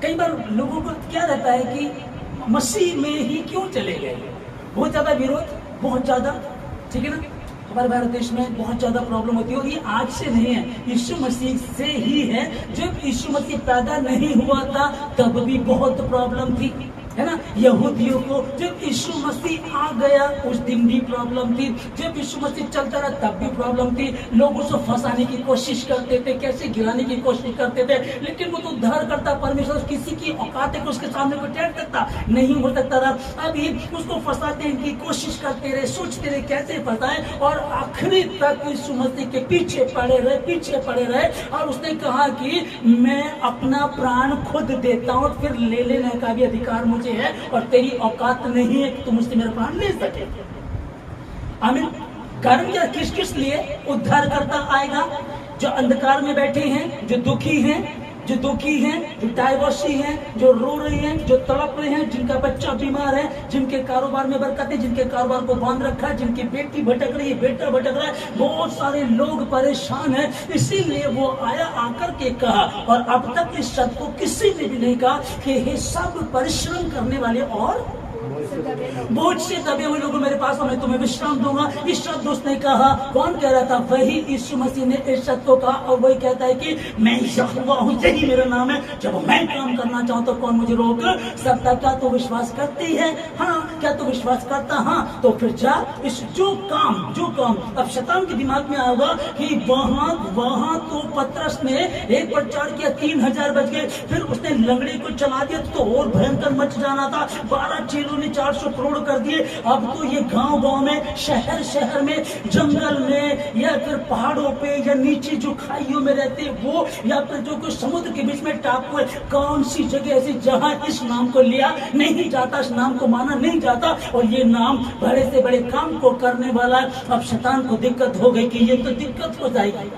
कई बार लोगों को क्या रहता है कि मसीह में ही क्यों चले गए, बहुत ज्यादा विरोध, बहुत ज्यादा, ठीक है ना। हमारे भारत देश में बहुत ज्यादा प्रॉब्लम होती है और ये आज से नहीं है, यीशु मसीह से ही है। जब यीशु मसीह पैदा नहीं हुआ था तब भी बहुत प्रॉब्लम थी, है ना। यहूदियों को जब यीशु मसीह आ गया उस दिन भी प्रॉब्लम थी, जब यीशु मसीह चलता रहा तब भी प्रॉब्लम थी। लोग उसको फंसाने की कोशिश करते थे, कैसे गिराने की कोशिश करते थे, लेकिन वो तो उद्धार करता परमेश्वर, किसी की औकात है कि उसके सामने कोई टेक सकता नहीं हो सकता था। अभी उसको फंसाते की कोशिश करते रहे, सोचते रहे कैसे फंसाए, और आखिरी तक यीशु मसीह के पीछे पड़े रहे और उसने कहा कि मैं अपना प्राण खुद देता हूँ, फिर ले लेने का भी अधिकार मुझे है और तेरी औकात नहीं है कि तुम मुझसे मेरा प्राण ले सके। आमीन। कारण क्या, किस किस लिए उद्धार करता आएगा? जो अंधकार में बैठे हैं, जो दुखी हैं, जो डाइवोर्सी हैं, जो रो रहे हैं, जो तड़प रहे हैं, जिनका बच्चा बीमार है, जिनके कारोबार में बरकत है, जिनके कारोबार को बांध रखा है, जिनकी बेटी भटक रही है, बेटा भटक रहा है, बहुत सारे लोग परेशान हैं। इसीलिए वो आया, आकर के कहा, और अब तक इस शब्द को किसी ने भी नहीं कहा कि हे सब परिश्रम करने वाले और बोझ से दबे हुए लोगों मेरे पास, मैं तुम्हें विश्राम दूंगा। इस शब्द उसने कहा, कौन कह रहा था? वही यीशु मसीह ने इस शब्द को कहा, और वही कहता है कि मैं यहोवा हूं, यही मेरा नाम है। जब मैं काम करना चाहूं तो कौन मुझे रोक सकता? क्या तू विश्वास करती है? हाँ। क्या तू विश्वास करता? हाँ। तो फिर जा, इस जो काम अब शैतान के दिमाग में आएगा कि वहां तो पतरस ने एक प्रचार किया, 3000 बच गए, फिर उसने लंगड़े को चला दिया तो और भयंकर मच जाना था। 12 चेलों ने 400 करोड़ कर दिए। अब तो ये गांव में, शहर में, जंगल में, या फिर पहाड़ों पे, या नीचे जो खाइयों में रहते वो, या फिर जो कुछ समुद्र के बीच में टापू है, कौन सी जगह ऐसी जहां इस नाम को लिया नहीं जाता, इस नाम को माना नहीं जाता, और ये नाम बड़े से बड़े काम को करने वाला। अब शैतान को दिक्कत हो गई कि ये तो दिक्कत हो जाएगी,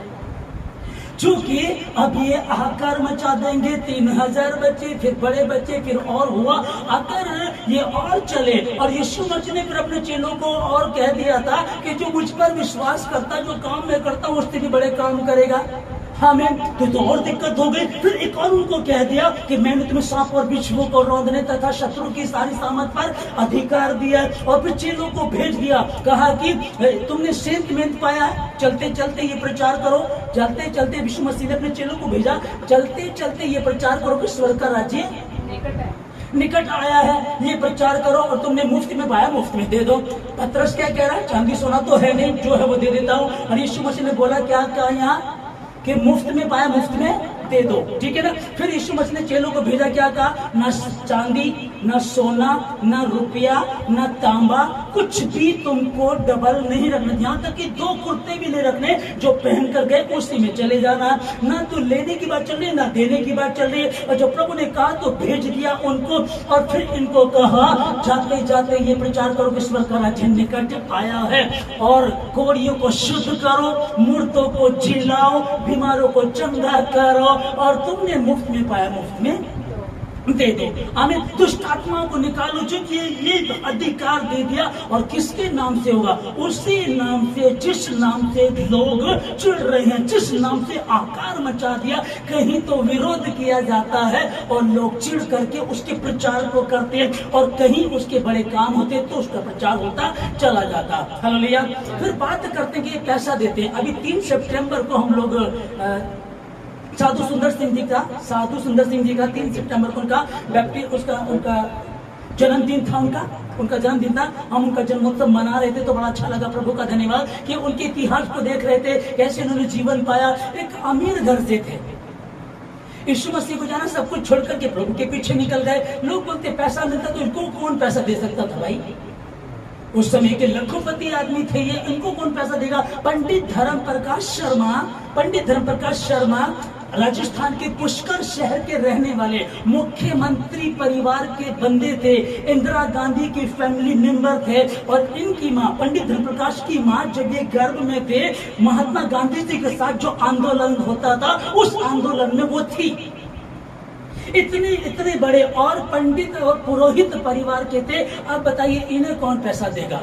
चूंकि अब ये हाहाकार मचा देंगे। 3000 बच्चे, फिर बड़े बच्चे, फिर और हुआ। अगर ये और चले, और यीशु मसीह ने फिर अपने चेलों को और कह दिया था कि जो मुझ पर विश्वास करता, जो काम मैं करता हूँ उससे भी बड़े काम करेगा। हमें तो और दिक्कत हो गई। फिर एक और उनको कह दिया कि मैंने तुम्हें सांप और बिच्छुओं को रौंदने तथा शत्रु की सारी सामत पर अधिकार दिया। और फिर चेलों को भेज दिया, कहा कि तुमने सेंत मेंत पाया, चलते चलते ये प्रचार करो। चलते चलते यीशु मसीह ने अपने चेलों को भेजा, चलते चलते ये प्रचार करो कि स्वर्ग का राज्य निकट आया है, ये प्रचार करो। और तुमने मुफ्त में पाया, मुफ्त में दे दो। पतरस क्या कह रहा है? चांदी सोना तो है नहीं, जो है वो दे देता हूँ। और यीशु मसीह ने बोला क्या कहा यहाँ कि मुफ्त में पाया, मुफ्त में दे दो, ठीक है ना। फिर यीशु मसीह ने चेलों को भेजा, क्या कहा? न चांदी, न सोना, न रुपया, न तांबा, कुछ भी तुमको डबल नहीं रखना। यहाँ तक कि 2 कुर्ते भी नहीं रखने, जो पहन कर गए उसी में चले जाना। ना तो लेने की बात चल रही है, ना देने की बात चल रही है। और जब प्रभु ने कहा तो भेज दिया उनको। और फिर इनको कहा, जाते जाते ये प्रचार करो कि स्वर्ग का राज्य निकट आया है, और कोढ़ियों को शुद्ध करो, मुर्दों को जिलाओ, बीमारों को चंगा करो, और तुमने मुफ्त में पाया, मुफ्त में दे दो। हमें दुष्ट आत्माओं को निकालो, चूंकि ये अधिकार दे दिया। और किसके नाम से होगा? उसी नाम से जिस नाम से लोग चिढ़ रहे हैं, जिस नाम से आकार मचा दिया। कहीं तो विरोध किया जाता है और लोग चिढ़ करके उसके प्रचार को करते हैं, और कहीं उसके बड़े काम होते तो उसका प्रचार होता चला जाता। हालेलुया। फिर बात करते हैं कि पैसा देते हैं। अभी 3 सितंबर को हम लोग साधु सुंदर सिंह जी का 3 सितंबर को उनका जन्मदिन था। उनका जन्मदिन था। हम उनका जन्मोत्सव मना रहे थे तो बड़ा अच्छा लगा। प्रभु का धन्यवाद कि उनके इतिहास को देख रहे थे, कैसे उन्होंने जीवन पाया। एक अमीर घर से थे, यीशु मसीह को जाना, सब कुछ छोड़ करके प्रभु के पीछे निकल गए। लोग बोलते पैसा मिलता तो इनको कौन पैसा दे सकता था भाई? उस समय के लखोपति आदमी थे ये, इनको कौन पैसा देगा? पंडित धर्मप्रकाश शर्मा राजस्थान के पुष्कर शहर के रहने वाले मुख्यमंत्री परिवार के बंदे थे। इंदिरा गांधी की फैमिली मेंबर थे। और इनकी माँ, पंडित धर्मप्रकाश की माँ, जब ये गर्भ में थे, महात्मा गांधी जी के साथ जो आंदोलन होता था उस आंदोलन में वो थी। इतने बड़े और पंडित और पुरोहित परिवार के थे। अब बताइए इन्हें कौन पैसा देगा?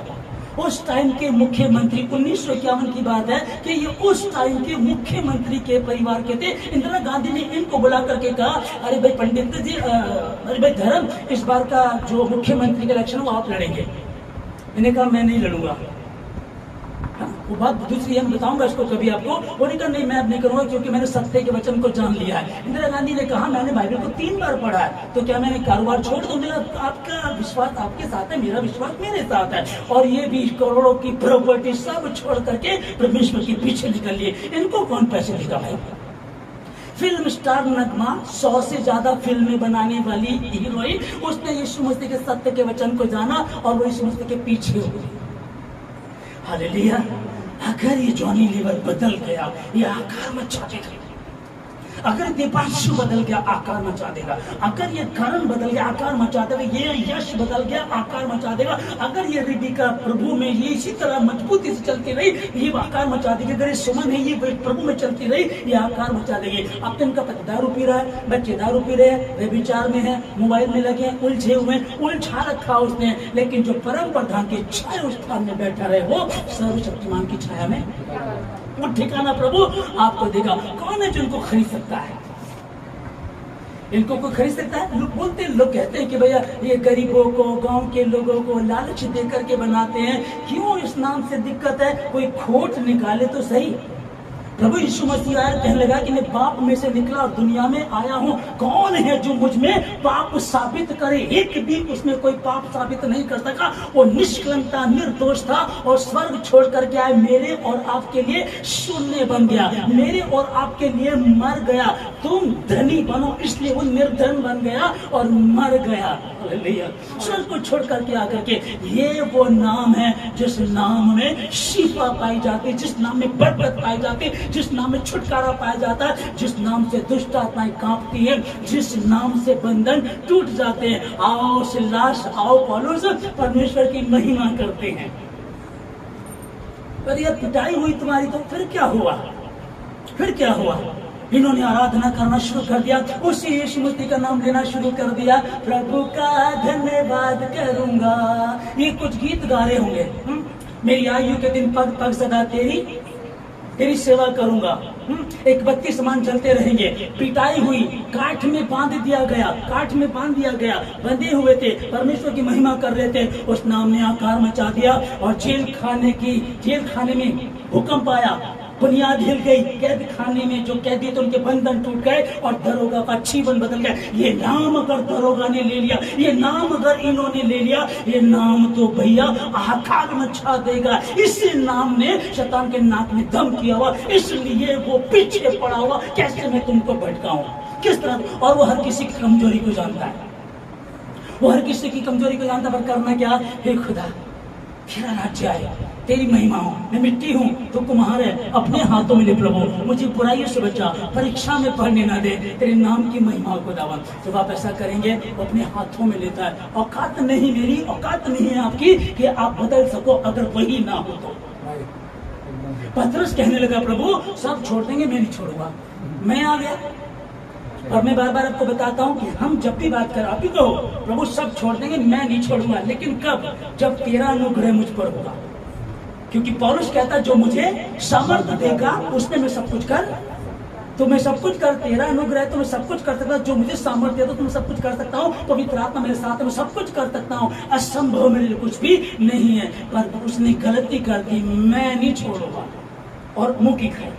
उस टाइम के मुख्यमंत्री, 1951 की बात है कि ये उस टाइम के मुख्यमंत्री के परिवार के थे। इंदिरा गांधी ने इनको बुला करके कहा, अरे भाई पंडित जी, अरे भाई धर्म, इस बार का जो मुख्यमंत्री का इलेक्शन वो आप लड़ेंगे। इन्हें कहा मैं नहीं लड़ूंगा। वो बात दूसरी है, मैं बताऊंगा इसको कभी आपको। उन्होंने कहा नहीं, मैं अब नहीं करूंगा क्योंकि मैंने सत्य के वचन को जान लिया है। इंदिरा गांधी ने कहा मैंने बाइबल को 3 बार पढ़ा है, तो क्या मैंने कारोबार छोड़ दूं? आपका विश्वास आपके साथ है, मेरा विश्वास मेरे साथ है, और ये भी करोड़ों की प्रॉपर्टी सब छोड़ करके परमेश्वर के पीछे निकल लिए। इनको कौन पैसे देगा भाई? फिल्म स्टार नगमा, 100 से ज्यादा फिल्में बनाने वाली हीरोइन, उसने यीशु मसीह के सत्य के वचन को जाना और वो यीशु मसीह के पीछे हो गई। हालेलुया। अगर ये जॉनी लीवर बदल गया, ये आकार मचा देगा। अगर दीपांशु बदल गया, आकार मचा देगा। अगर ये करण बदल गया, आकार मचा देगा। ये यश बदल गया, आकार मचा देगा। अगर ये रिबिका प्रभु में ये इसी तरह मजबूती से चलती रही, ये आकार मचा देगी। अगर ये सुमन है, ये प्रभु में चलती रही, ये आकार मचा देगी। अब तो इनका पति दारू पी रहा है, बच्चे दारू पी रहे हैं, वे विचार में है, मोबाइल में लगे हैं, उलझे हुए, उलझा रखा उसने। लेकिन जो परम प्रधान की छाया उस स्थान में बैठा रहे, वो सर्वशक्तिमान की छाया में वो ठिकाना प्रभु आपको देगा। कौन है जो इनको खरीद सकता है? इनको कोई खरीद सकता है? लोग बोलते हैं, लोग कहते हैं कि भैया ये गरीबों को, गांव के लोगों को लालच दे करके बनाते हैं। क्यों इस नाम से दिक्कत है? कोई खोट निकाले तो सही। प्रभु यीशु मसीह आया, कहने लगा कि मैं पाप में से निकला और दुनिया में आया हूँ। कौन है जो मुझ में पाप साबित करे? एक भी उसमें कोई पाप साबित नहीं कर सका। वो निष्कलंक, निर्दोष था और स्वर्ग छोड़ करके आए, मेरे और आपके लिए शून्य बन गया, मेरे और आपके लिए मर गया। तुम धनी बनो, इसलिए वो निर्धन बन गया और मर गया। स्वर्ग को छोड़ करके आकर के, ये वो नाम है जिस नाम में शिफा पाई जाती, जिस नाम में बरकत पाई जाती, जिस नाम में छुटकारा पाया जाता है, जिस नाम से दुष्ट आत्माएं कांपती हैं, जिस नाम से बंधन टूट जाते हैं। आओ सिलास, आओ पौलुस, परमेश्वर की महिमा करते हैं। पर यह पिटाई हुई तुम्हारी, तो फिर क्या हुआ? फिर क्या हुआ? इन्होंने आराधना करना शुरू कर दिया, उसी यीशु मसीह का नाम लेना शुरू कर दिया। प्रभु का धन्यवाद करूंगा, ये कुछ गीत गा रहे होंगे। मेरी आयु के दिन पग पग सदा तेरी सेवा करूंगा। एक बत्ती समान जलते रहेंगे। पिटाई हुई, काठ में बांध दिया गया, काठ में बांध दिया गया, बंधे हुए थे, परमेश्वर की महिमा कर रहे थे। उस नाम ने आकार मचा दिया और जेल खाने में भूकंप आया, बुनियाद हिल गई। कैद खाने में जो कैदी थे उनके बंधन टूट गए और दरोगा का जीवन बदल गया। ये नाम अगर दरोगा ने ले लिया, ये नाम अगर इन्होंने ले लिया, ये नाम तो भैया आकार मचा देगा। इस नाम ने शैतान के नाक में दम किया हुआ, इसलिए वो पीछे पड़ा हुआ। कैसे मैं तुमको भटकाऊं, किस तरह? और वो हर किसी की कमजोरी को जानता है, वो हर किसी की कमजोरी को जानता। पर करना क्या? हे खुदा, तेरा राज्य आए, तेरी महिमा हो, मैं मिट्टी हूँ तो कुम्हार है, अपने हाथों में ले प्रभु, मुझे बुराइयों से बचा, परीक्षा में पढ़ने ना दे, तेरे नाम की महिमा को दावा। जब आप ऐसा करेंगे वो अपने हाथों में लेता है। औकात नहीं मेरी, औकात नहीं है आपकी कि आप बदल सको अगर वही ना हो तो। पतरस कहने लगा प्रभु सब छोड़ देंगे, मैं नहीं छोड़ूंगा। मैं आ गया और मैं बार बार आपको बताता हूँ कि हम जब भी बात कर, आप भी कहो प्रभु सब छोड़ देंगे, मैं नहीं छोड़ूंगा। लेकिन कब? जब तेरा अनुग्रह मुझ पर होगा। क्योंकि पौलुस कहता जो मुझे सामर्थ्य देगा उसमें मैं सब कुछ कर, तो मैं सब कुछ कर, तेरा अनुग्रह तो मैं सब कुछ कर सकता हूँ। जो मुझे सामर्थ्य देता तो मैं सब कुछ कर सकता हूँ। पवित्र आत्मा मेरे साथ है, मैं सब कुछ कर सकता हूँ। असंभव मेरे लिए कुछ भी नहीं है। पर उसने गलती कर दी, मैं नहीं छोड़ूंगा और मुंह की खाई।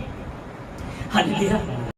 हालेलुया।